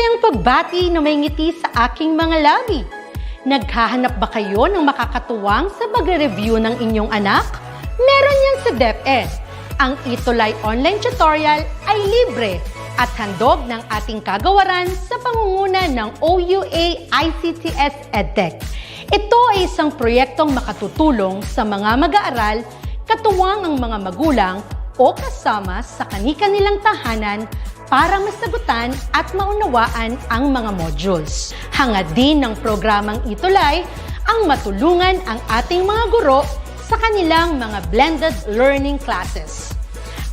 Masayang pagbati na may ngiti sa aking mga labi. Naghahanap ba kayo ng makakatuwang sa pagre-review ng inyong anak? Meron yan sa DepEd. Ang ETUlay online tutorial ay libre at handog ng ating kagawaran sa pangunguna ng OUA ICTS EdTech. Ito ay isang proyektong makatutulong sa mga mag-aaral, katuwang ang mga magulang o kasama sa kani-kanilang tahanan para masagutan at maunawaan ang mga modules. Hangad din ng programang ETUlay ang matulungan ang ating mga guro sa kanilang mga blended learning classes.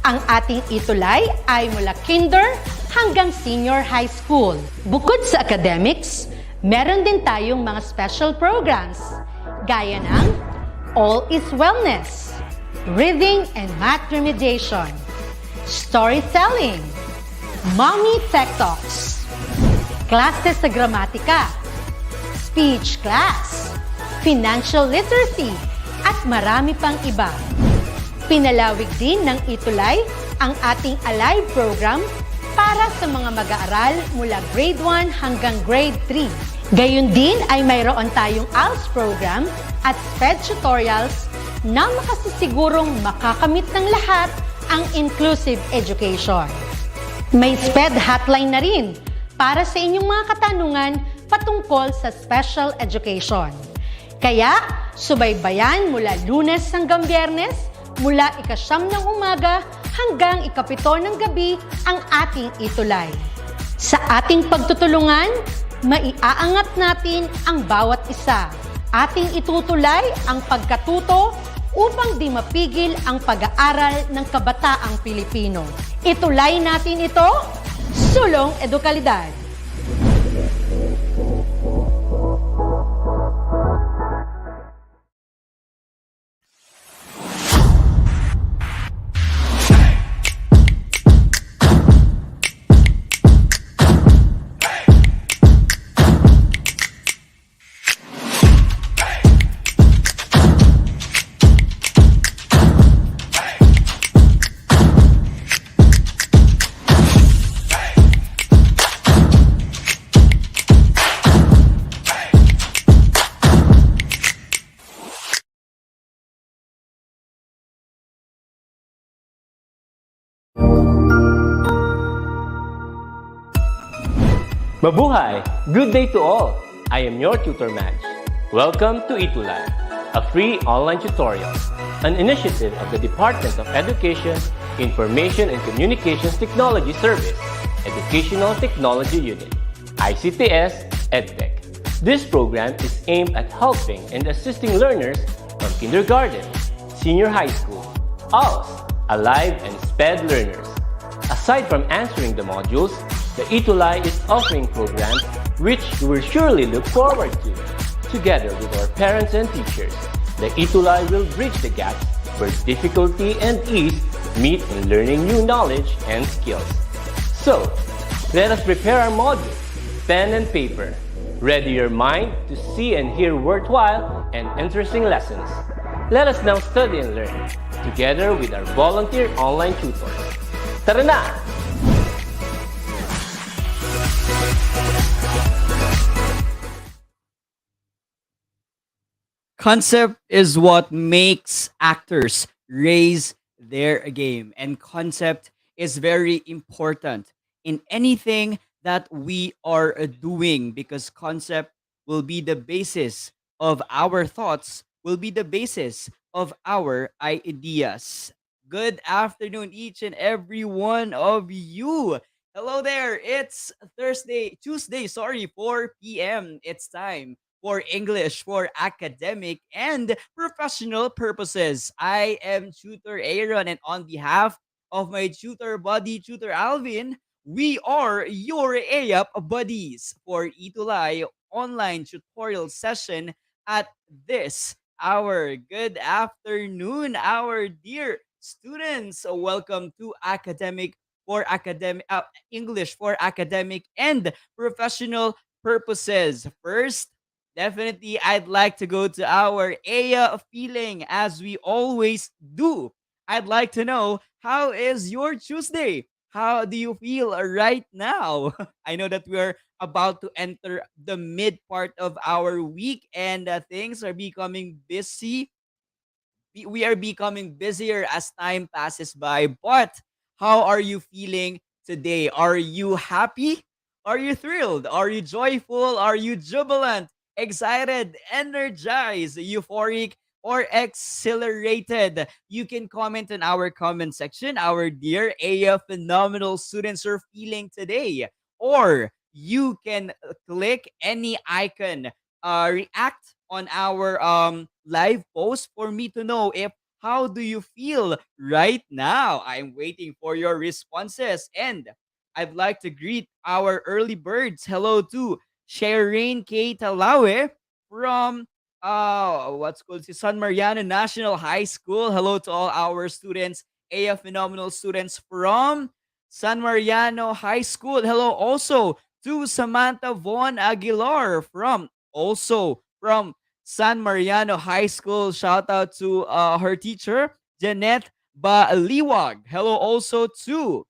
Ang ating ETUlay ay mula kinder hanggang senior high school. Bukod sa academics, meron din tayong mga special programs gaya ng All is Wellness, Reading and Math Remediation, Storytelling, Mommy Tech Talks, Classes sa Gramatika, Speech Class, Financial Literacy, at marami pang iba. Pinalawig din ng ETUlay ang ating Alive program para sa mga mag-aaral mula grade 1 hanggang grade 3. Gayun din ay mayroon tayong ALS program at SPED tutorials na makasisigurong makakamit ng lahat ang inclusive education. May SPED hotline na rin para sa inyong mga katanungan patungkol sa special education. Kaya, subaybayan mula Lunes hanggang Biyernes, mula 9:00 ng umaga hanggang 7:00 ng gabi ang ating ETUlay. Sa ating pagtutulungan, maiaangat natin ang bawat isa. Ating itutulay ang pagkatuto upang di mapigil ang pag-aaral ng kabataang Pilipino. Itulay natin ito, sulong edukalidad. Mabuhay! Good day to all! I am your tutor Madge. Welcome to ETUlay, a free online tutorial, an initiative of the Department of Education, Information and Communications Technology Service, Educational Technology Unit, ICTS-EDTech. This program is aimed at helping and assisting learners from kindergarten, senior high school, ALS, Alive and SPED learners. Aside from answering the modules, the ETUlay is offering programs which you will surely look forward to. Together with our parents and teachers, the ETUlay will bridge the gaps where difficulty and ease meet in learning new knowledge and skills. So, let us prepare our modules, pen and paper. Ready your mind to see and hear worthwhile and interesting lessons. Let us now study and learn, together with our volunteer online tutors. Tara na! Concept is what makes actors raise their game, and concept is very important in anything that we are doing, because concept will be the basis of our thoughts, will be the basis of our ideas. Good afternoon, each and every one of you. Hello there. It's Tuesday, sorry, 4 p.m. It's time for English for academic and professional purposes. I am Tutor Aaron, and on behalf of my tutor buddy, Tutor Alvin, we are your EAPP buddies for ETUlay online tutorial session at this hour. Good afternoon, our dear students. Welcome to English for academic and professional purposes. First, definitely, I'd like to go to our Aya feeling, as we always do. I'd like to know, how is your Tuesday? How do you feel right now? I know that we're about to enter the mid part of our week, and things are becoming busy. We are becoming busier as time passes by. But how are you feeling today? Are you happy? Are you thrilled? Are you joyful? Are you jubilant, excited, energized, euphoric, or exhilarated? You can comment in our comment section, our dear AF phenomenal students are feeling today. Or you can click any icon, react on our live post for me to know if how do you feel right now. I'm waiting for your responses, and I'd like to greet our early birds. Hello to Shireen K. Talawe from what's called si San Mariano National High School. Hello to all our students, AF phenomenal students from San Mariano High School. Hello also to Samantha Von Aguilar from also from San Mariano High School. Shout out to her teacher, Jeanette Baliwag. Hello also to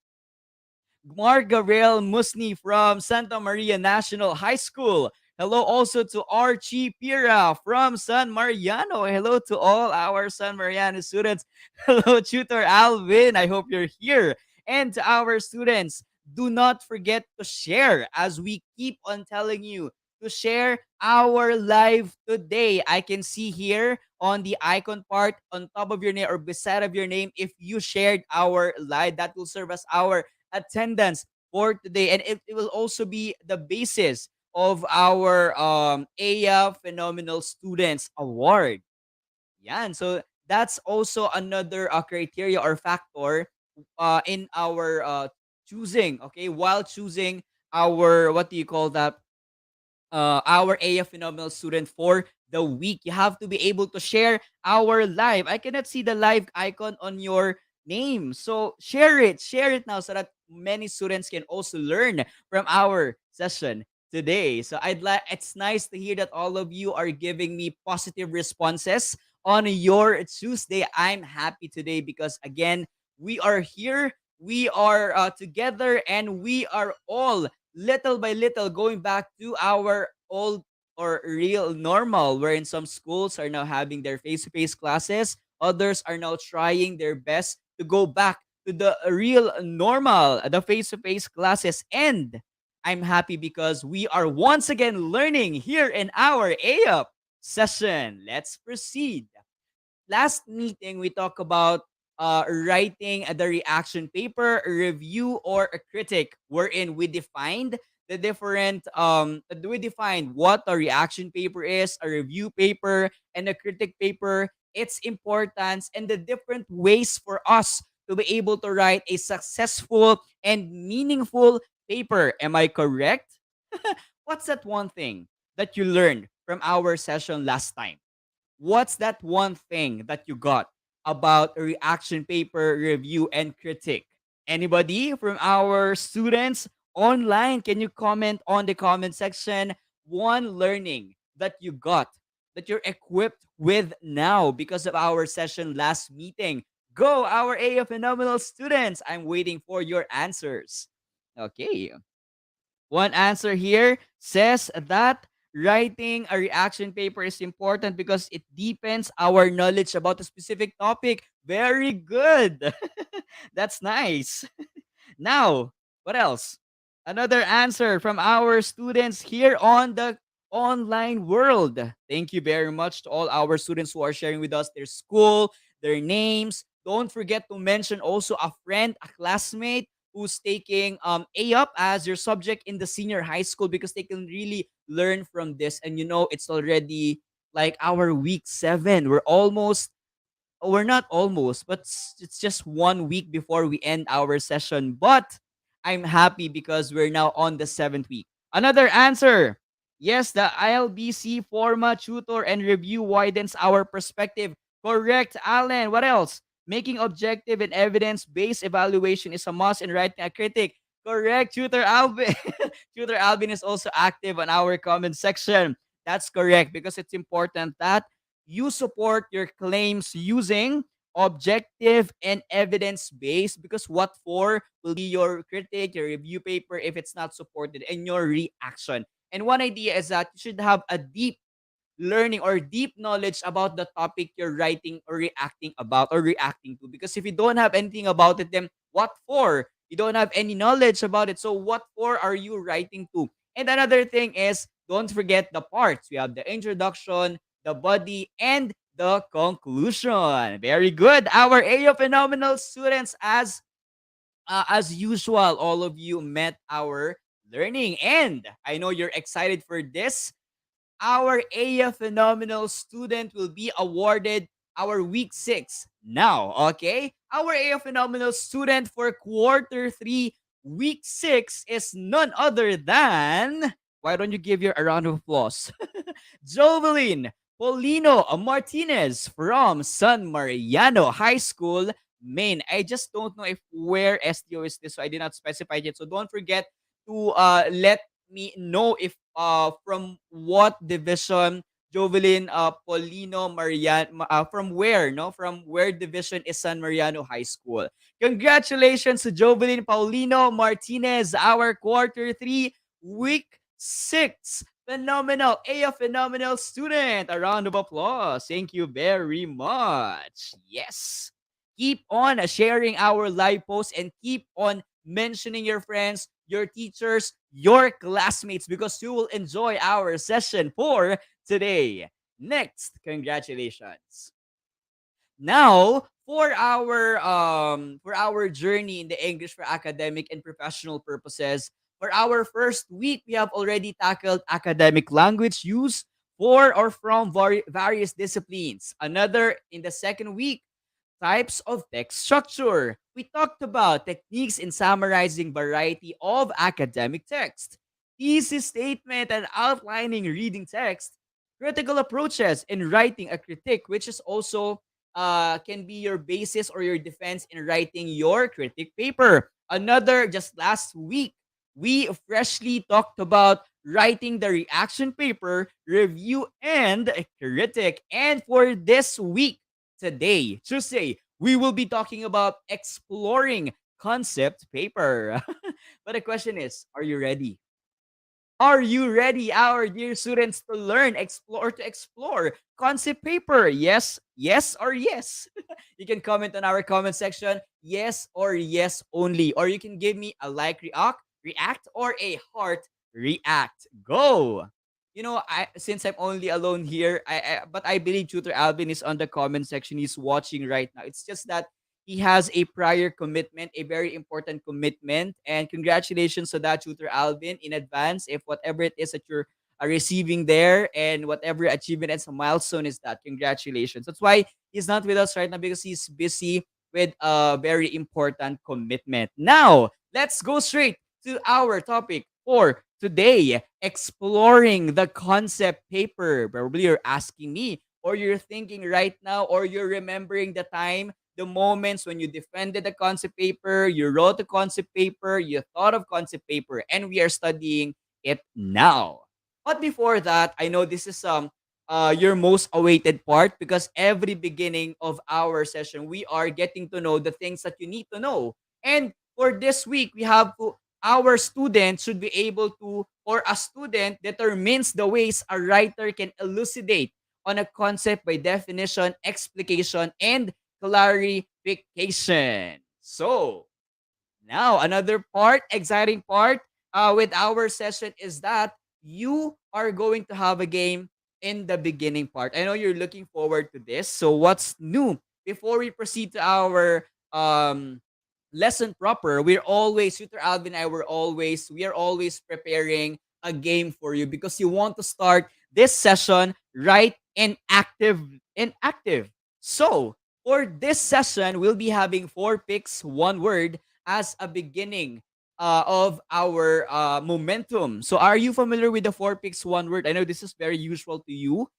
Margarel Musni from Santa Maria National High School. Hello also to Archie Pira from San Mariano. Hello to all our San Mariano students. Hello, Tutor Alvin. I hope you're here. And to our students, do not forget to share as we keep on telling you to share our live today. I can see here on the icon part on top of your name or beside of your name if you shared our live. That will serve as our attendance for today, and it will also be the basis of our AIA Phenomenal Students Award. Yan. So that's also another criteria or factor in our choosing, okay, while choosing our, what do you call that, our AF Phenomenal student for the week. You have to be able to share our live. I cannot see the live icon on your name. So share it now so that many students can also learn from our session today. So I'd like it's nice to hear that all of you are giving me positive responses on your Tuesday. I'm happy today because again, we are here, we are together, and we are all little by little going back to our old or real normal, wherein some schools are now having their face-to-face classes, others are now trying their best to go back to the real normal, the face-to-face classes. And I'm happy because we are once again learning here in our AUP session. Let's proceed. Last meeting, we talked about writing the reaction paper, a review, or a critic, wherein we defined the different, we defined what a reaction paper is, a review paper, and a critic paper, its importance, and the different ways for us to be able to write a successful and meaningful paper. Am I correct? What's that one thing that you learned from our session last time? What's that one thing that you got about a reaction paper, review, and critique? Anybody from our students online? Can you comment on the comment section? One learning that you got that you're equipped with now because of our session last meeting. Go, our A phenomenal students. I'm waiting for your answers. Okay. One answer here says that writing a reaction paper is important because it deepens our knowledge about a specific topic. Very good. That's nice. Now, what else? Another answer from our students here on the online world. Thank you very much to all our students who are sharing with us their school, their names. Don't forget to mention also a friend, a classmate who's taking A up as your subject in the senior high school because they can really learn from this. And you know, it's already like our week 7. We're not almost, but it's just 1 week before we end our session. But I'm happy because we're now on the 7th week. Another answer. Yes, the ILBC format tutor and review widens our perspective. Correct, Alan. What else? Making objective and evidence-based evaluation is a must in writing a critic. Correct, Tutor Alvin. Tutor Alvin is also active on our comment section. That's correct because it's important that you support your claims using objective and evidence based, because what for will be your critic, your review paper if it's not supported, and your reaction. And one idea is that you should have a deep learning or deep knowledge about the topic you're writing or reacting about or reacting to. Because if you don't have anything about it, then what for? You don't have any knowledge about it. So what for are you writing to? And another thing is, don't forget the parts. We have the introduction, the body, and the conclusion. Very good. Our AO Phenomenal students, as usual, all of you met our learning. And I know you're excited for this. Our AF Phenomenal student will be awarded our week 6 now, okay? Our AF Phenomenal student for quarter 3, week 6 is none other than, why don't you give your a round of applause? Jovelyn Polino Martinez from San Mariano High School, Maine. I just don't know if where STO is this, so I did not specify it. So don't forget to let me know if from what division Jovelyn Polino Marian from where, no, from where division is San Mariano High School. Congratulations to Jovelyn Paulino Martinez, our quarter 3, week 6 phenomenal, a phenomenal student. A round of applause. Thank you very much. Yes. Keep on sharing our live posts and keep on mentioning your friends, your teachers, your classmates, because you will enjoy our session for today. Next, congratulations. Now, for our journey in the English for academic and professional purposes, for our first week, we have already tackled academic language use for or from various disciplines. Another in the second week, types of text structure. We talked about techniques in summarizing variety of academic text, thesis statement and outlining reading text, critical approaches in writing a critique, which is also can be your basis or your defense in writing your critique paper. Another, just last week, we freshly talked about writing the reaction paper, review, and critic. And for this week, today, Tuesday, we will be talking about exploring concept paper. But the question is, are you ready? Are you ready, our dear students, to learn, explore, to explore concept paper? Yes, yes, or yes. You can comment on our comment section, yes or yes only. Or you can give me a like react, or a heart react. Go. You know, I since I'm only alone here, but I believe Tutor Alvin is on the comment section. He's watching right now. It's just that he has a prior commitment, a very important commitment. And congratulations to that, Tutor Alvin, in advance. If whatever it is that you're receiving there and whatever achievement and some milestone is that, congratulations. That's why he's not with us right now, because he's busy with a very important commitment. Now, let's go straight to our topic for today, exploring the concept paper. Probably you're asking me, or you're thinking right now, or you're remembering the time, the moments when you defended the concept paper, you wrote the concept paper, you thought of concept paper, and we are studying it now. But before that, I know this is your most awaited part, because every beginning of our session, we are getting to know the things that you need to know. And for this week, we have to, our students should be able to, or a student determines the ways a writer can elucidate on a concept by definition, explication, and clarification. So, now, another part, exciting part with our session is that you are going to have a game in the beginning part. I know you're looking forward to this. So, what's new? Before we proceed to our lesson proper, we're always, Tutor Alvin and I, we are always preparing a game for you, because you want to start this session right and active. So, for this session, we'll be having 4 picks, 1 word as a beginning of our momentum. So, are you familiar with the 4 picks, 1 word? I know this is very usual to you,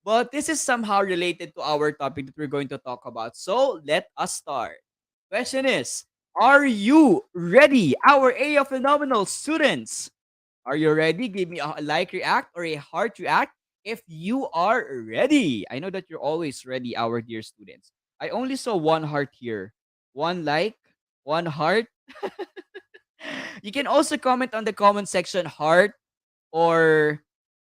but this is somehow related to our topic that we're going to talk about. So, let us start. Question is, are you ready? Our A phenomenal students. Are you ready? Give me a like react or a heart react if you are ready. I know that you're always ready, our dear students. I only saw one heart here. One like, one heart. You can also comment on the comment section heart or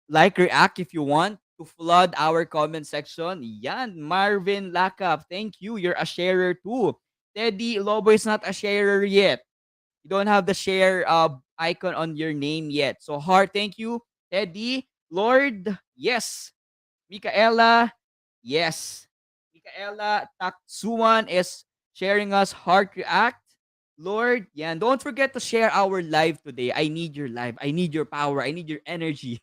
like react if you want to flood our comment section. Yan, Marvin Lakap, thank you. You're a sharer too. Teddy Lobo is not a sharer yet. You don't have the share icon on your name yet. So heart, thank you. Teddy, Lord, yes. Michaela, yes. Michaela Taksuman is sharing us heart react. Lord, yeah, and don't forget to share our live today. I need your live. I need your power. I need your energy.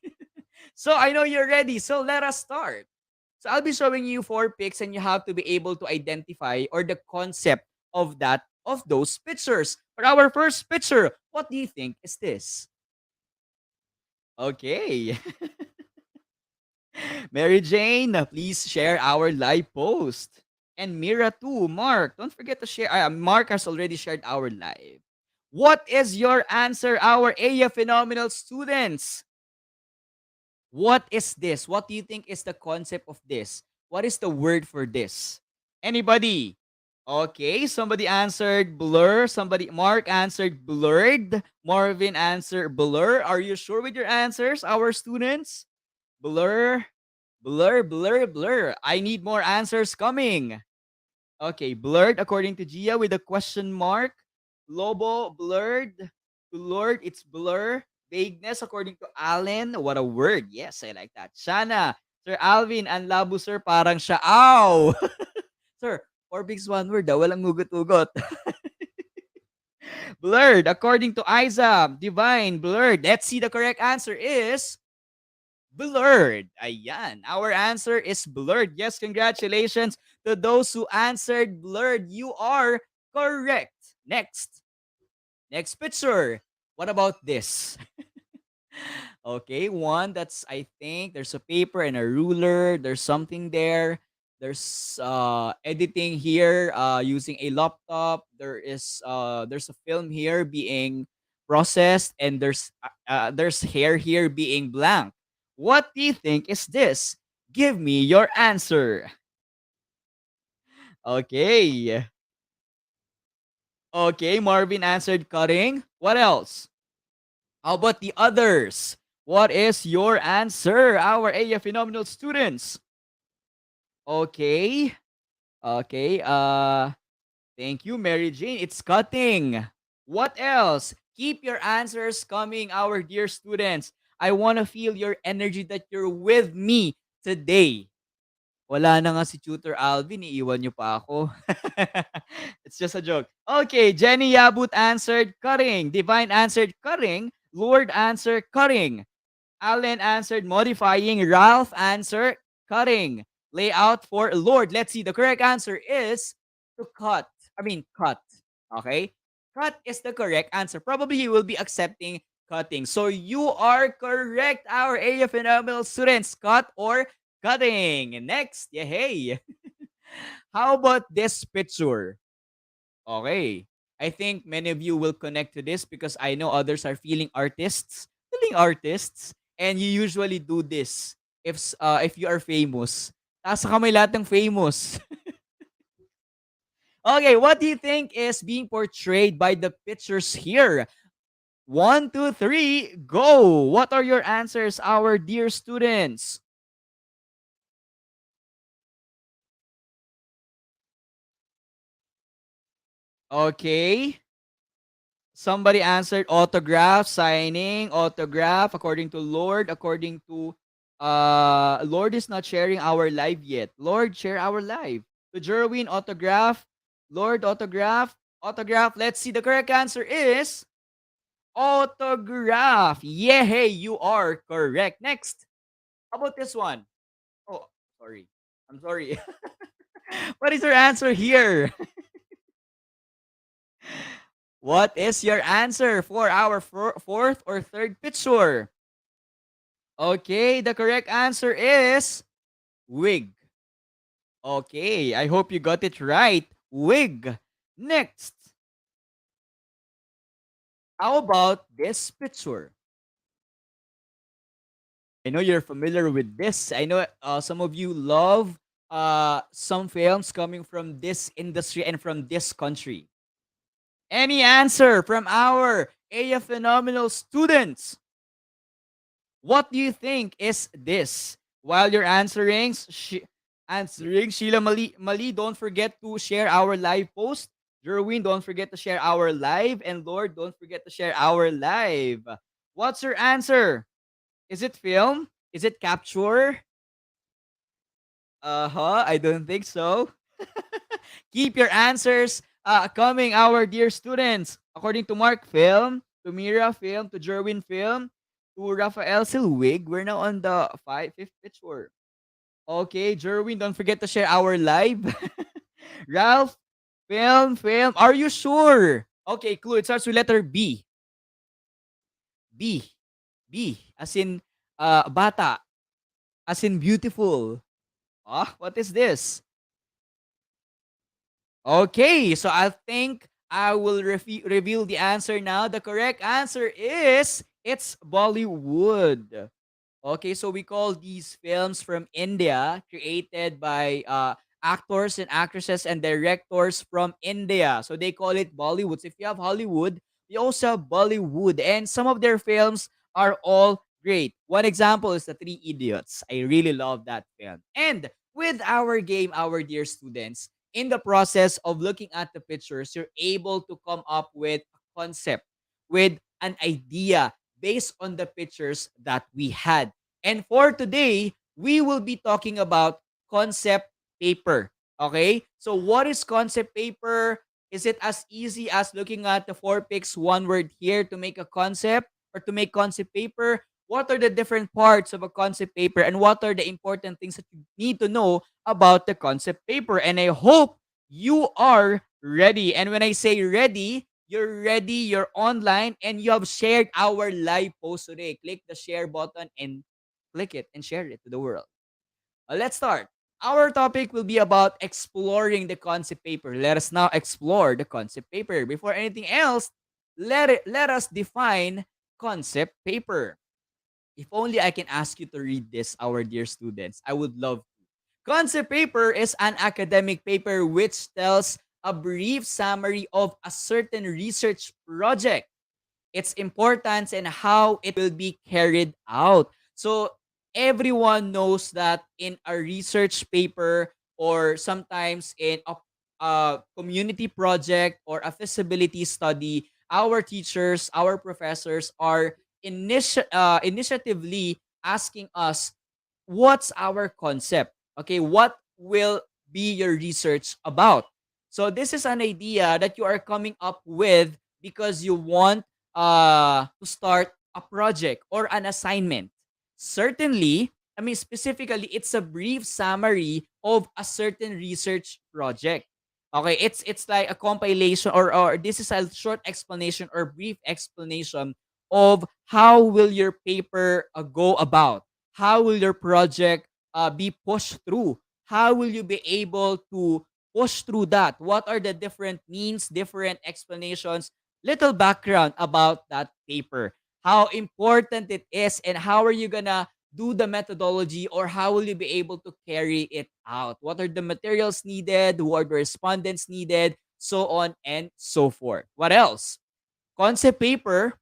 So I know you're ready. So let us start. So I'll be showing you four pics and you have to be able to identify or the concept of those pictures. For our first picture, what do you think is this? Okay. Mary Jane, please share our live post. And Mira too. Mark, don't forget to share. Mark has already shared our live. What is your answer, our AF Phenomenal students? What is this? What do you think is the concept of this? What is the word for this? Anybody? Okay, somebody answered blur. Mark answered blurred. Marvin answered blur. Are you sure with your answers, our students? Blur, blur, blur, blur. I need more answers coming. Okay, blurred according to Gia with a question mark. Lobo, blurred. To Lord, it's blur. Vagueness according to Allen. What a word. Yes, I like that. Shana, Sir Alvin, and Labu, sir, parang siya. Ow! Sir, four bigs, one word. Walang ngugot-ugot. Blurred according to Isa. Divine, blurred. Let's see the correct answer is blurred. Ayan. Our answer is blurred. Yes, congratulations to those who answered blurred. You are correct. Next. Next picture. What about this? Okay, one that's I think there's a paper and a ruler. There's something there. There's editing here using a laptop. There's a film here being processed and there's hair here being blank. What do you think is this? Give me your answer. Okay. Okay, Marvin answered cutting. What else? How about the others? What is your answer, our AF Phenomenal students? Okay. Okay. Thank you, Mary Jane. It's cutting. What else? Keep your answers coming, our dear students. I want to feel your energy that you're with me today. Wala na nga si Tutor Alvin, iiwan niyo pa ako. It's just a joke. Okay, Jenny Yabut answered cutting. Divine answered cutting. Lord answered cutting. Allen answered modifying. Ralph answered cutting. Layout for Lord. Let's see. The correct answer is to cut. I mean, cut. Okay? Cut is the correct answer. Probably he will be accepting cutting. So you are correct, our area phenomenal students. Cut or cutting. Next. Yay. How about this picture? Okay. I think many of you will connect to this because I know others are feeling artists, and you usually do this if you are famous. Taas sa kamay lahat ng famous. Okay, what do you think is being portrayed by the pictures here? 1, 2, 3, go! What are your answers, our dear students? Okay. Somebody answered autograph, signing, autograph, according to Lord, according to Lord is not sharing our live yet. Lord, share our live. To Jerwin, autograph. Lord, autograph. Autograph. Let's see. The correct answer is autograph. Yay, you are correct. Next. How about this one? Oh, sorry. I'm sorry. What is your answer here? What is your answer for our fourth or third picture? Okay, the correct answer is wig. Okay, I hope you got it right. Wig. Next. How about this picture? I know you're familiar with this. I know some of you love some films coming from this industry and from this country? Any answer from our AF Phenomenal students? What do you think is this? While you're answering, Sheila Mali, don't forget to share our live post. Jerwin, don't forget to share our live. And Lord, don't forget to share our live. What's your answer? Is it film? Is it capture? Uh-huh, I don't think so. Keep your answers coming, our dear students. According to Mark, film. To Mira, film. To Jerwin, film. To Rafael Silwig, we're now on the fifth picture. Okay, Jerwin, don't forget to share our live. Ralph, film. Are you sure? Okay, clue. It starts with letter B. B. B. As in bata. As in beautiful. Ah, what is this? Okay, so I think I will reveal the answer now. The correct answer is it's Bollywood. Okay, so we call these films from India created by actors and actresses and directors from India. So they call it Bollywood. So if you have Hollywood, we also have Bollywood. And some of their films are all great. One example is The Three Idiots. I really love that film. And with our game, our dear students, in the process of looking at the pictures, you're able to come up with a concept, with an idea based on the pictures that we had. And for today, we will be talking about concept paper. Okay? So what is concept paper? Is it as easy as looking at the four pics, one word here to make a concept or to make concept paper? What are the different parts of a concept paper and what are the important things that you need to know about the concept paper? And I hope you are ready. And when I say ready, you're online, and you have shared our live post today. Click the share button and click it and share it to the world. Let's start. Our topic will be about exploring the concept paper. Let us now explore the concept paper. Before anything else, let us define concept paper. If only I can ask you to read this, our dear students. I would love to. Concept paper is an academic paper which tells a brief summary of a certain research project, its importance, and how it will be carried out. So everyone knows that in a research paper or sometimes in a community project or a feasibility study, our teachers, our professors are initiatively asking us, what's our concept? Okay, what will be your research about? So this is an idea that you are coming up with because you want to start a project or an assignment. Certainly, I mean specifically, it's a brief summary of a certain research project. Okay, it's like a compilation, or this is a short explanation or brief explanation of how will your paper go about, how will your project be pushed through, how will you be able to push through that, what are the different means, different explanations, little background about that paper, how important it is, and how are you gonna do the methodology, or how will you be able to carry it out, what are the materials needed, who are the respondents needed, so on and so forth. What else? Concept paper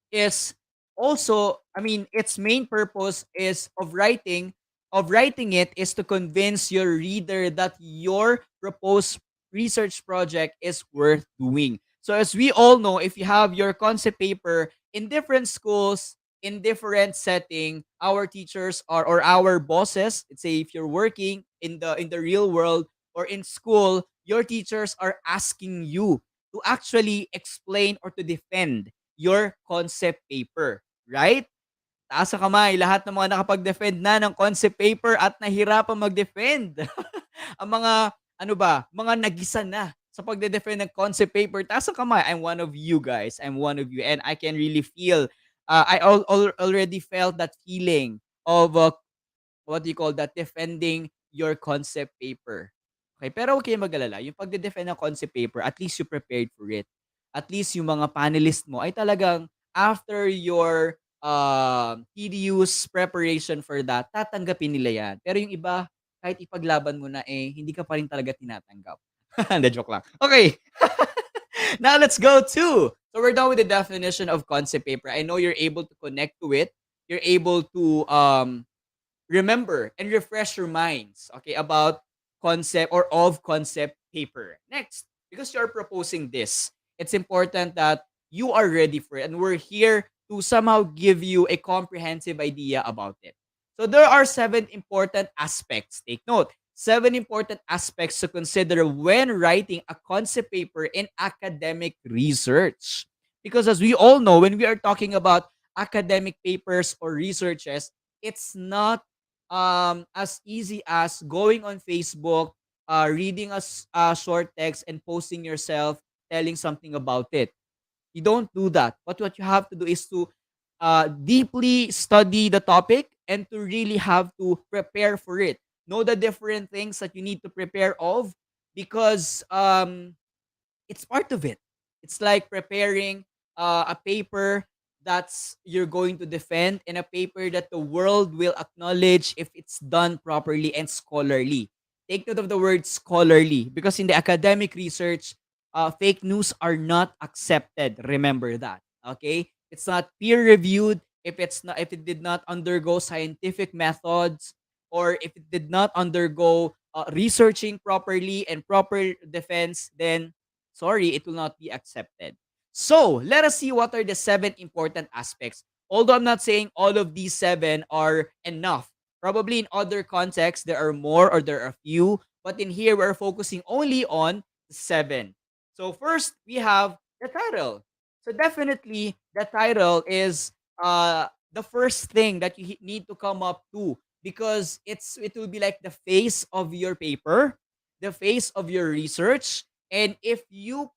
is also, I mean, its main purpose is of writing it is to convince your reader that your proposed research project is worth doing. So as we all know, if you have your concept paper in different schools, in different setting, our teachers are, or our bosses, let's say if you're working in the real world or in school, your teachers are asking you to actually explain or to defend your concept paper, right? Taas ang kamay, lahat ng mga nakapag-defend na ng concept paper at nahirapang mag-defend. Ang mga, ano ba, mga nagisa na sa pagde-defend ng concept paper. Taas ang kamay. I'm one of you guys. I'm one of you. And I can really feel, already felt that feeling of what do you call that, defending your concept paper. Okay, pero huwag kayong mag-alala, yung pagde-defend ng concept paper, at least you prepared for it. At least yung mga panelist mo ay talagang after your tedious preparation for that, tatanggapin nila yan. Pero yung iba, kahit ipaglaban mo na, eh, hindi ka pa rin talaga tinatanggap. Hindi, joke lang. Okay. Now let's go to, so we're done with the definition of concept paper. I know you're able to connect to it. You're able to remember and refresh your minds, okay, about concept or of concept paper. Next, because you're proposing this, it's important that you are ready for it, and we're here to somehow give you a comprehensive idea about it. So there are seven important aspects. Take note. Seven important aspects to consider when writing a concept paper in academic research. Because as we all know, when we are talking about academic papers or researches, it's not as easy as going on Facebook, reading a short text and posting yourself, telling something about it. You don't do that. But what you have to do is to deeply study the topic and to really have to prepare for it. Know the different things that you need to prepare of, because it's part of it. It's like preparing a paper that's you're going to defend, and a paper that the world will acknowledge if it's done properly and scholarly. Take note of the word scholarly, because in the academic research, fake news are not accepted. Remember that. Okay, it's not peer reviewed if if it did not undergo scientific methods, or if it did not undergo researching properly and proper defense, then sorry, it will not be accepted. So, let us see what are the seven important aspects. Although I'm not saying all of these seven are enough. Probably in other contexts, there are more or there are few. But in here, we're focusing only on seven. So, first, we have the title. So, definitely, the title is the first thing that you need to come up to, because it will be like the face of your paper, the face of your research. And if you're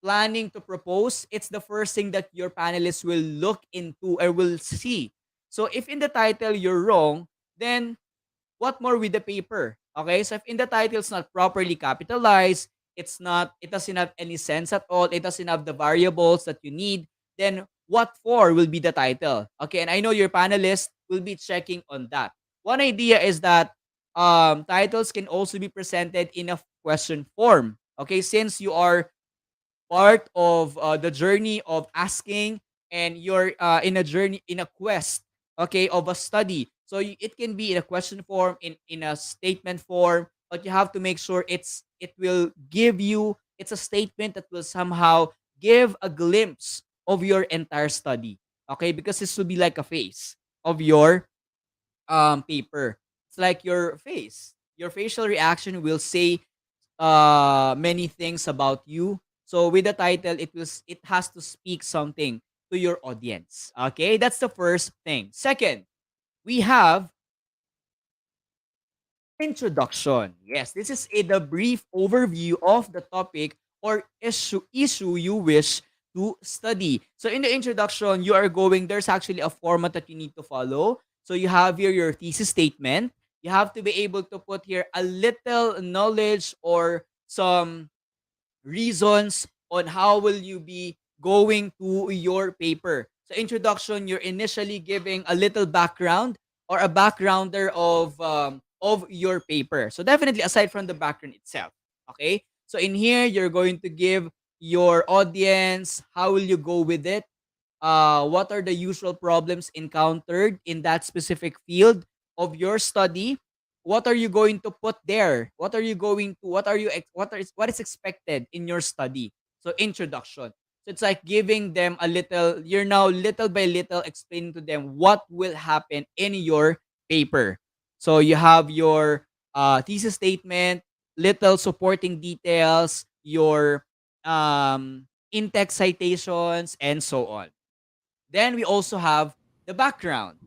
planning to propose, it's the first thing that your panelists will look into or will see. So if in the title you're wrong, then what more with the paper? Okay, so if in the title it's not properly capitalized, it doesn't have any sense at all, it doesn't have the variables that you need, then what for will be the title? Okay, and I know your panelists will be checking on that. One idea is that titles can also be presented in a question form. Okay, since you are part of the journey of asking, and you're in a journey, in a quest, okay, of a study, so it can be in a question form, in a statement form, but you have to make sure it will give you, it's a statement that will somehow give a glimpse of your entire study, okay, because this will be like a face of your paper. It's like your face, your facial reaction will say many things about you. So with the title, it has to speak something to your audience. Okay, that's the first thing. Second, we have introduction. Yes, this is the brief overview of the topic or issue you wish to study. So in the introduction, you are going, there's actually a format that you need to follow. So you have here your thesis statement. You have to be able to put here a little knowledge or some reasons on how will you be going to your paper. So introduction, you're initially giving a little background or a backgrounder of your paper. So definitely aside from the background itself, okay? So in here, you're going to give your audience how will you go with it, what are the usual problems encountered in that specific field of your study, what are you going to put there, what are you going to what is expected in your study. So introduction, so it's like giving them a little, you're now little by little explaining to them what will happen in your paper. So you have your thesis statement, little supporting details, your in-text citations, and so on. Then we also have the background.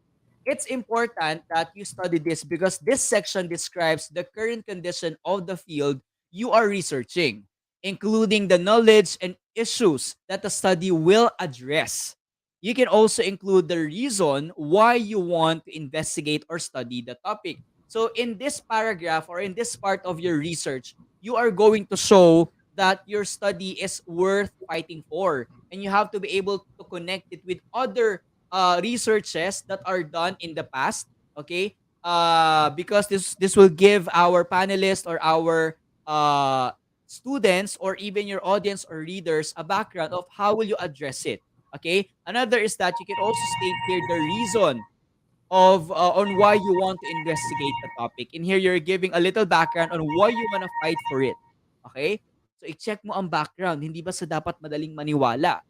It's important that you study this because this section describes the current condition of the field you are researching, including the knowledge and issues that the study will address. You can also include the reason why you want to investigate or study the topic. So, in this paragraph or in this part of your research, you are going to show that your study is worth fighting for, and you have to be able to connect it with other researches that are done in the past, okay, because this will give our panelists or our students or even your audience or readers a background of how will you address it. Okay. Another is that you can also state here the reason of on why you want to investigate the topic. In here, you're giving a little background on why you want to fight for it. Okay? So i-check mo ang background. Hindi ba sa dapat madaling maniwala?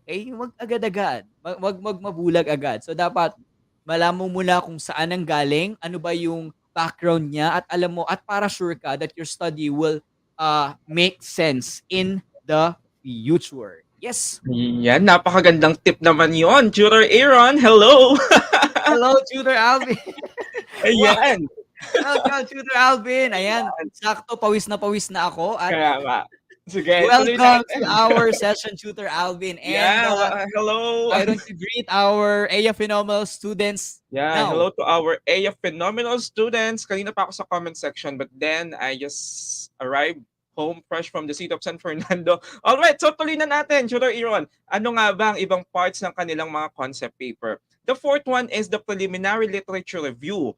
Okay? Wag agad-agad. Wag mabulag agad. So dapat malaman mo muna kung saan ang galing, ano ba yung background niya at alam mo at para sure ka that your study will make sense in the future. Yes. Yan, napakagandang tip naman yon. Tutor Aaron, hello! Hello, Tutor Alvin. Wow. Ayan. Welcome, Tutor Alvin. Ayan, sakto pawis na ako. At Kaya nga. Sige, tuloy welcome natin. to our session, Tutor Alvin. And Yeah, hello. why don't you greet our EA Phenomenal students Yeah, now? hello to our EA Phenomenal students. Kanina pa ako sa comment section, but then I just arrived home fresh from the city of San Fernando. Alright, so tuloy na natin, Tutor Aaron. Ano nga ba ang ibang parts ng kanilang mga concept paper? The fourth one is the preliminary literature review.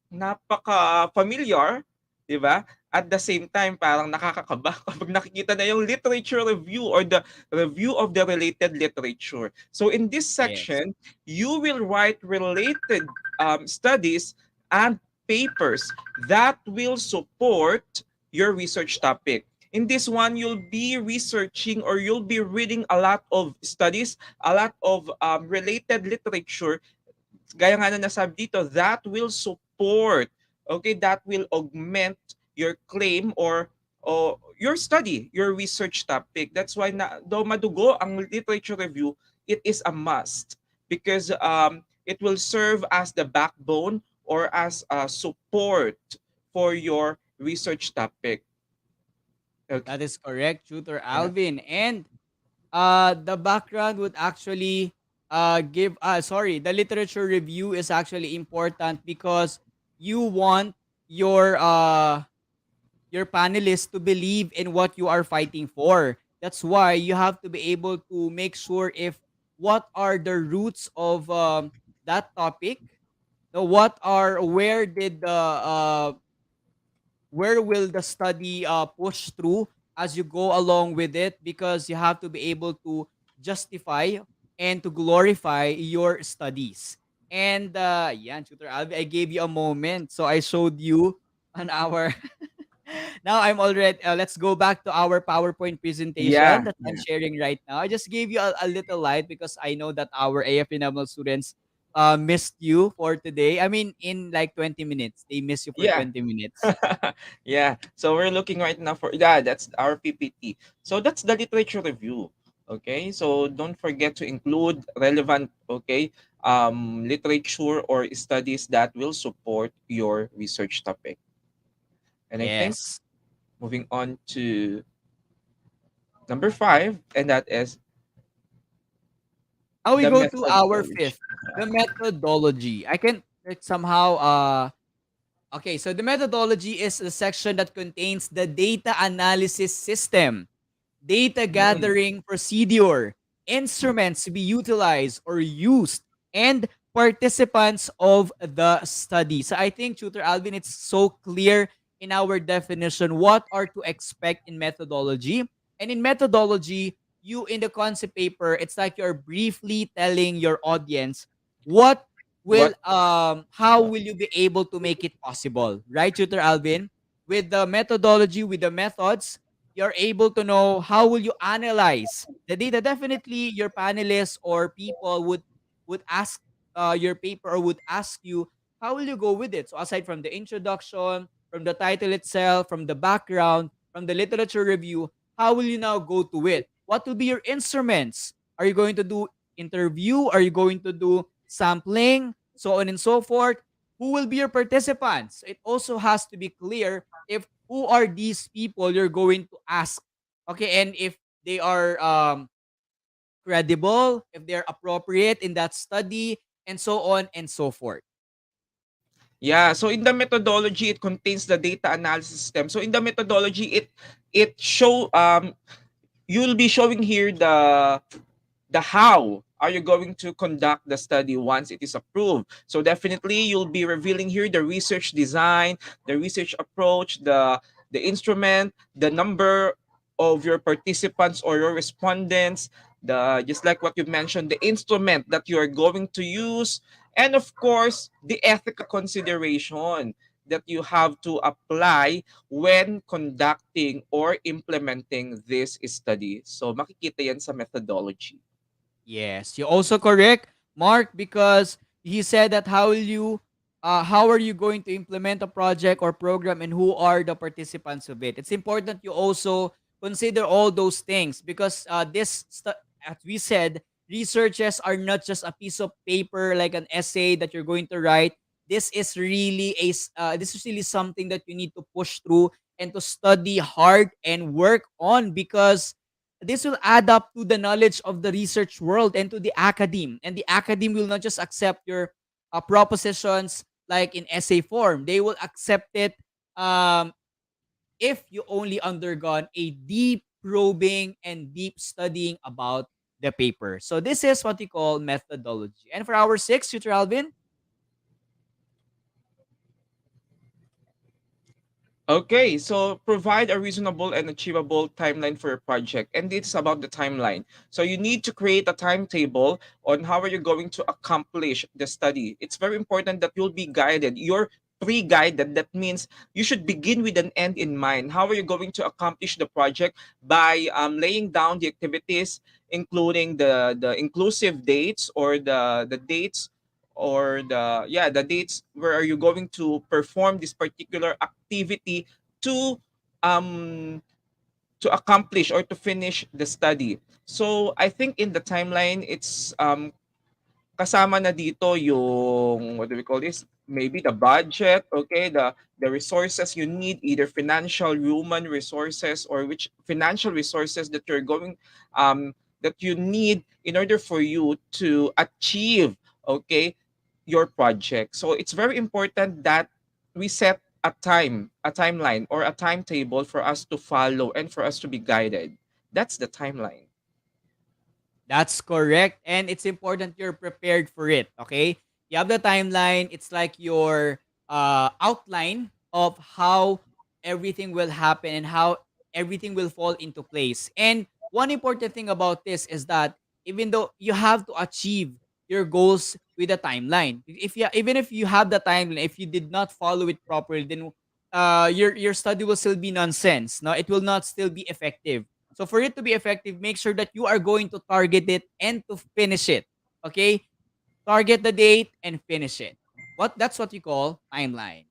Napaka-familiar, di ba? At the same time, parang nakakakaba kapag nakikita na yung literature review or the review of the related literature. So in this section, you will write related studies and papers that will support your research topic. In this one, you'll be researching or you'll be reading a lot of studies, a lot of related literature, gaya nga na nasabi dito, that will support, okay, that will augment your claim or your study, your research topic. That's why though madugo ang literature review, it is a must because it will serve as the backbone or as a support for your research topic. Okay. That is correct, Tutor Alvin. And the background would actually the literature review is actually important because you want your panelists to believe in what you are fighting for. That's why you have to be able to make sure if what are the roots of that topic, where will the study push through as you go along with it, because you have to be able to justify and to glorify your studies. And yan, Tutor Alvi, I gave you a moment. So I showed you an hour. Now I'm already, let's go back to our PowerPoint presentation Yeah. that I'm sharing right now. I just gave you a little light because I know that our AF Phenomenal students missed you for today. I mean, in like 20 minutes. They miss you for Yeah. 20 minutes. Yeah. So we're looking right now for, yeah, that's our PPT. So that's the literature review. Okay. So don't forget to include relevant, okay, literature or studies that will support your research topic. And I think Yes. moving on to number 5, and that is Now we the go to our methodology. fifth, the methodology. I can somehow okay, so the methodology is the section that contains the data analysis system, data gathering procedure, instruments to be utilized or used, and participants of the study. So I think, Tutor Alvin, it's so clear in our definition what are to expect in methodology. And in methodology, you in the concept paper, it's like you're briefly telling your audience what will how will you be able to make it possible, right, Tutor Alvin? With the methodology, with the methods, you're able to know how will you analyze the data. Definitely your panelists or people would ask your paper or would ask you how will you go with it. So aside from the introduction, from the title itself, from the background, from the literature review, how will you now go to it? What will be your instruments? Are you going to do interview? Are you going to do sampling? So on and so forth. Who will be your participants? It also has to be clear if who are these people you're going to ask. Okay, and if they are credible, if they're appropriate in that study, and so on and so forth. Yeah, so in the methodology, it contains the data analysis system. So in the methodology, it show you'll be showing here the how are you going to conduct the study once it is approved? So definitely you'll be revealing here the research design, the research approach, the instrument, the number of your participants or your respondents, the just like what you mentioned, the instrument that you are going to use, and of course the ethical consideration that you have to apply when conducting or implementing this study. So makikita yan sa methodology. Yes, you're also correct, Mark, because he said that how are you going to implement a project or program, and who are the participants of it? It's important you also consider all those things because as we said, researches are not just a piece of paper like an essay that you're going to write. This is really something that you need to push through and to study hard and work on because this will add up to the knowledge of the research world and to the academe. And the academe will not just accept your propositions like in essay form. They will accept it um, if you only undergone a deep probing and deep studying about the paper. So this is what we call methodology. And for our sixth, Tutor Alvin, Okay, so provide a reasonable and achievable timeline for your project. And it's about the timeline. So you need to create a timetable on how are you going to accomplish the study. It's very important that you'll be guided. You're pre-guided. That means you should begin with an end in mind. How are you going to accomplish the project by laying down the activities, including the inclusive dates or the dates or the dates where are you going to perform this particular activity to um to accomplish or to finish the study. So I think in the timeline it's kasama na dito yung what do we call this? Maybe the budget, okay, the resources you need, either financial, human resources, or which financial resources that you're going that you need in order for you to achieve, okay, your project. So it's very important that we set a timeline or a timetable for us to follow and for us to be guided. That's the timeline. that's correct. And it's important you're prepared for it. Okay. You have the timeline. It's like your outline of how everything will happen and how everything will fall into place. And one important thing about this is that even though you have to achieve your goals with a timeline, even if you have the timeline, if you did not follow it properly, then your study will still be nonsense. No, it will not still be effective. So for it to be effective, make sure that you are going to target it and to finish it. Okay? Target the date and finish it. That's what you call timeline.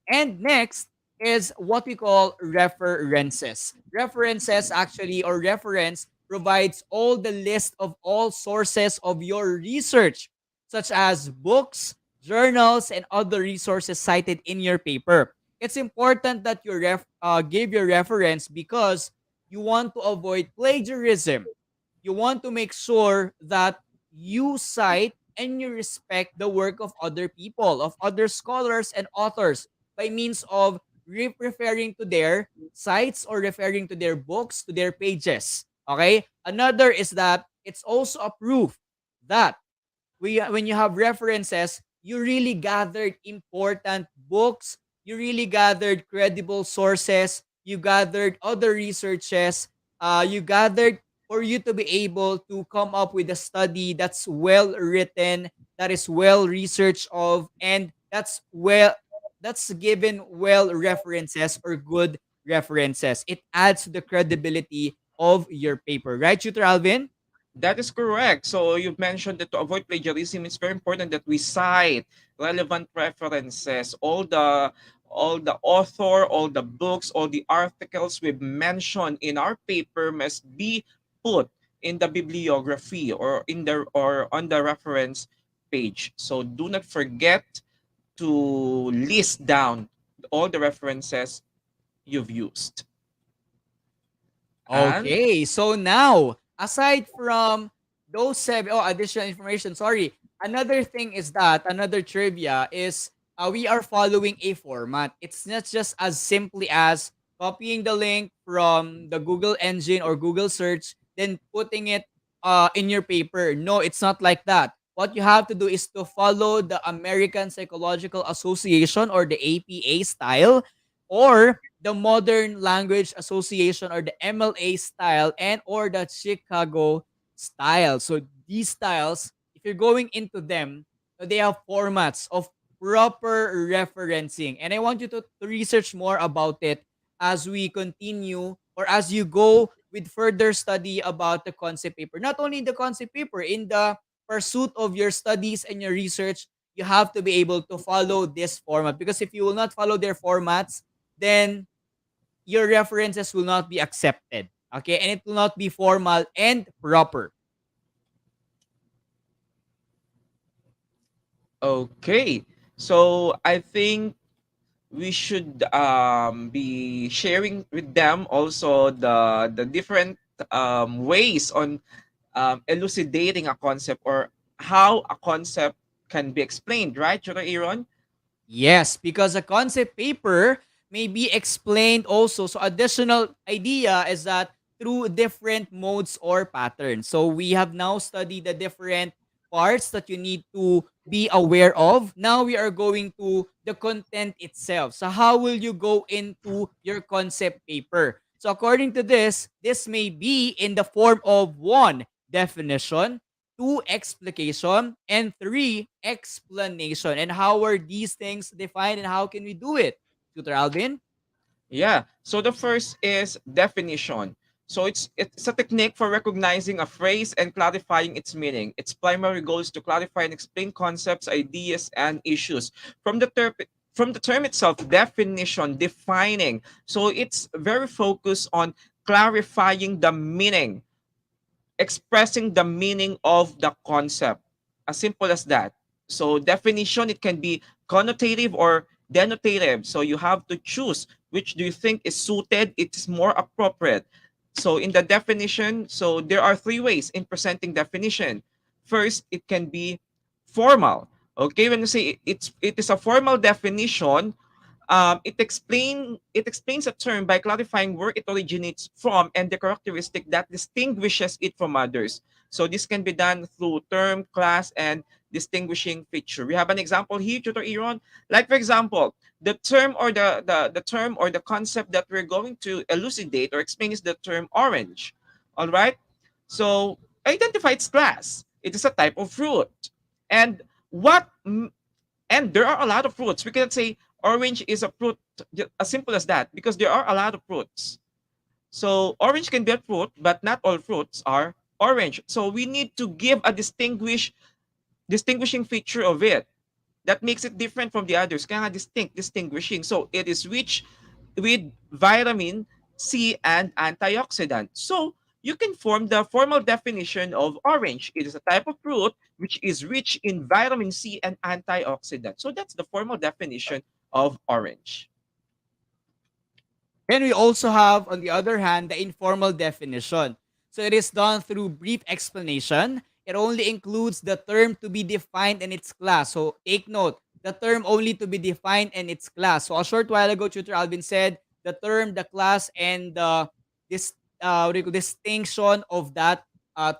And next is what we call references. References actually, or reference provides all the list of all sources of your research, such as books, journals, and other resources cited in your paper. It's important that you give your reference because you want to avoid plagiarism. You want to make sure that you cite and you respect the work of other people, of other scholars and authors by means of referring to their sites or referring to their books, to their pages. Okay? Another is that it's also a proof that when you have references, you really gathered important books, you really gathered credible sources, you gathered other researches, you gathered for you to be able to come up with a study that's well written, that is well researched of, and that's given well references or good references. It adds to the credibility of your paper, right, Tutor Alvin? That is correct. So you've mentioned that to avoid plagiarism, it's very important that we cite relevant references, all the author, all the books, all the articles we've mentioned in our paper must be put in the bibliography or in the or on the reference page. So do not forget to list down all the references you've used. And Okay, so now, aside from those additional information, sorry, another thing is that, another trivia is we are following a format. It's not just as simply as copying the link from the Google engine or Google search, then putting it in your paper. No, it's not like that. What you have to do is to follow the American Psychological Association or the APA style, or the Modern Language Association or the MLA style, and or the Chicago style. So these styles, if you're going into them, they have formats of proper referencing. And I want you to research more about it as we continue, or as you go with further study about the concept paper. Not only the concept paper, in the pursuit of your studies and your research, you have to be able to follow this format, because if you will not follow their formats, then your references will not be accepted. Okay, and it will not be formal and proper. Okay. So I think we should be sharing with them also the different ways on elucidating a concept, or how a concept can be explained, right, Jura Aaron? Yes, because a concept paper may be explained also. So additional idea is that through different modes or patterns. So we have now studied the different parts that you need to be aware of. Now we are going to the content itself. So how will you go into your concept paper? So according to this may be in the form of one, definition; two, explication; and three, explanation. And how are these things defined, and how can we do it? Tutor Alvin? Yeah. So the first is definition. So it's a technique for recognizing a phrase and clarifying its meaning. Its primary goal is to clarify and explain concepts, ideas, and issues. From the term from the term itself, definition, defining. So it's very focused on clarifying the meaning, expressing the meaning of the concept. As simple as that. So definition, it can be connotative or denotative. So you have to choose which do you think is suited, it is more appropriate. So in the definition, so there are three ways in presenting definition. First, it can be formal. Okay, when you say it is a formal definition, it explains a term by clarifying where it originates from and the characteristic that distinguishes it from others. So this can be done through term, class, and distinguishing feature. We have an example here, Tutor Aaron. Like for example, the term or the term or the concept that we're going to elucidate or explain is the term orange. All right. So identify its class. It is a type of fruit. And what and there are a lot of fruits. We cannot say orange is a fruit as simple as that, because there are a lot of fruits. So orange can be a fruit, but not all fruits are orange. So we need to give a distinguishing feature of it that makes it different from the others. Kaya nga distinguishing. So it is rich with vitamin C and antioxidant. So you can form the formal definition of orange. It is a type of fruit which is rich in vitamin C and antioxidant. So that's the formal definition of orange. Then we also have, on the other hand, the informal definition. So it is done through brief explanation. It only includes the term to be defined in its class. So take note, the term only to be defined in its class. So a short while ago, Tutor Alvin said the term, the class, and the this what do you call, distinction of that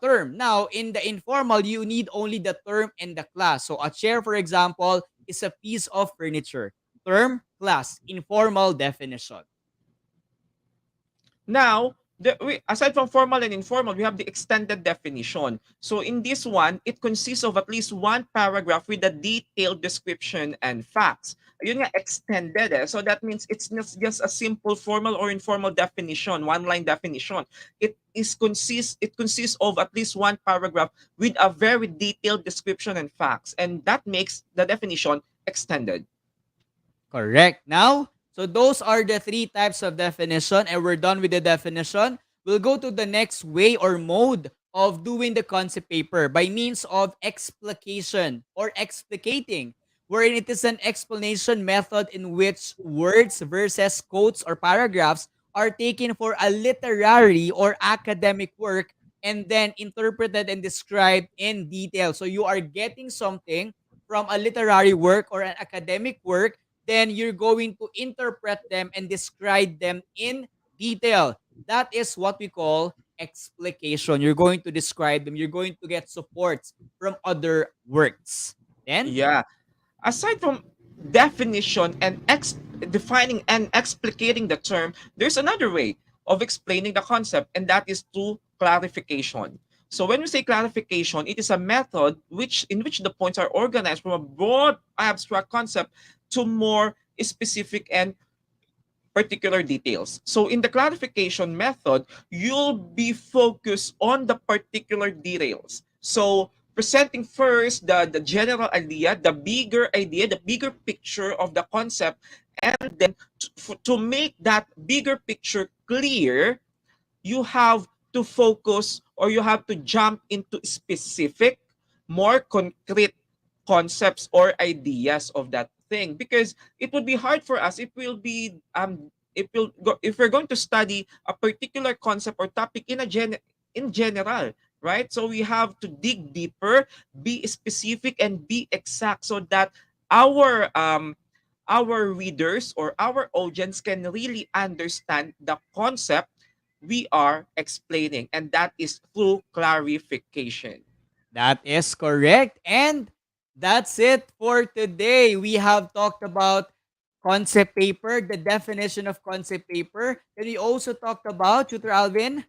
term. Now, in the informal, you need only the term and the class. So a chair, for example, is a piece of furniture. Term, class, informal definition. Now, aside from formal and informal, we have the extended definition. So in this one, it consists of at least one paragraph with a detailed description and facts. Yun nga, extended. So that means it's not just a simple formal or informal definition, one-line definition. It consists of at least one paragraph with a very detailed description and facts. And that makes the definition extended. Correct. Now, so those are the three types of definition, and we're done with the definition. We'll go to the next way or mode of doing the concept paper by means of explication or explicating, wherein it is an explanation method in which words, verses, quotes, or paragraphs are taken for a literary or academic work and then interpreted and described in detail. So you are getting something from a literary work or an academic work, then you're going to interpret them and describe them in detail. That is what we call explication. You're going to describe them. You're going to get supports from other works. Then, Yeah. Aside from definition and defining and explicating the term, there's another way of explaining the concept, and that is through clarification. So when we say clarification, it is a method in which the points are organized from a broad abstract concept to more specific and particular details. So in the clarification method, you'll be focused on the particular details. So presenting first the general idea, the bigger picture of the concept, and then to make that bigger picture clear, you have to focus, or you have to jump into specific, more concrete concepts or ideas of that thing, because it would be hard for us if we're going to study a particular concept or topic in general, right? So we have to dig deeper, be specific, and be exact, so that our readers or our audience can really understand the concept we are explaining, and that is through clarification. that is correct. And that's it for today. We have talked about concept paper, the definition of concept paper. And we also talked about, Tutor Alvin,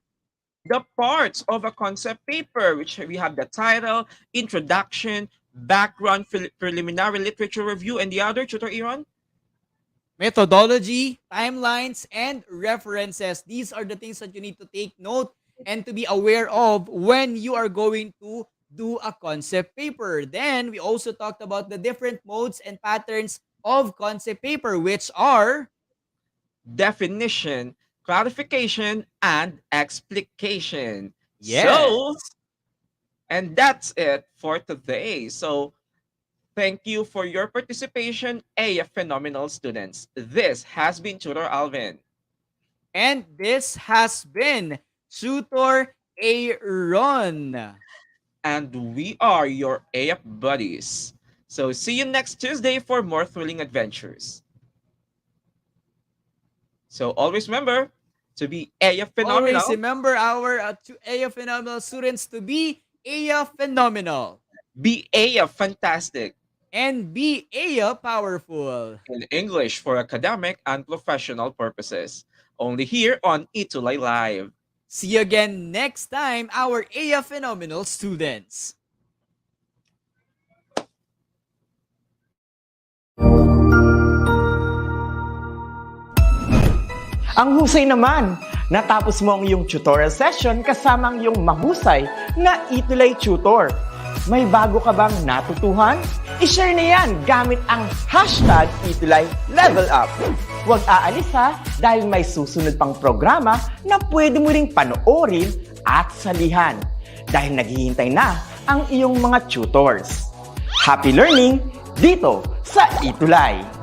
The parts of a concept paper, which we have the title, introduction, background, preliminary literature review, and the other, Tutor Iron? methodology, timelines, and references. These are the things that you need to take note and to be aware of when you are going to do a concept paper. Then we also talked about the different modes and patterns of concept paper, which are Definition, clarification, and explication. So, yes. and that's it for today. So, thank you for your participation, AF Phenomenal students. This has been Tutor Alvin. And this has been Tutor Aaron. And we are your AF buddies. So, see you next Tuesday for more thrilling adventures. So, always remember to be AF Phenomenal. Always remember our AF Phenomenal students to be AF Phenomenal Be AF Fantastic. and be AF Powerful. In English for academic and professional purposes. Only here on ETUlay Live. See you again next time, our AF Phenomenal students. Ang husay naman! Natapos mo ang iyong tutorial session kasama ang iyong mahusay na ETUlay tutor. May bago ka bang natutuhan? I-share na yan gamit ang hashtag #ETUlayLevelUp. Huwag aalis ha, dahil may susunod pang programa na pwede mo ring panoorin at salihan. Dahil naghihintay na ang iyong mga tutors. Happy learning dito sa ETUlay!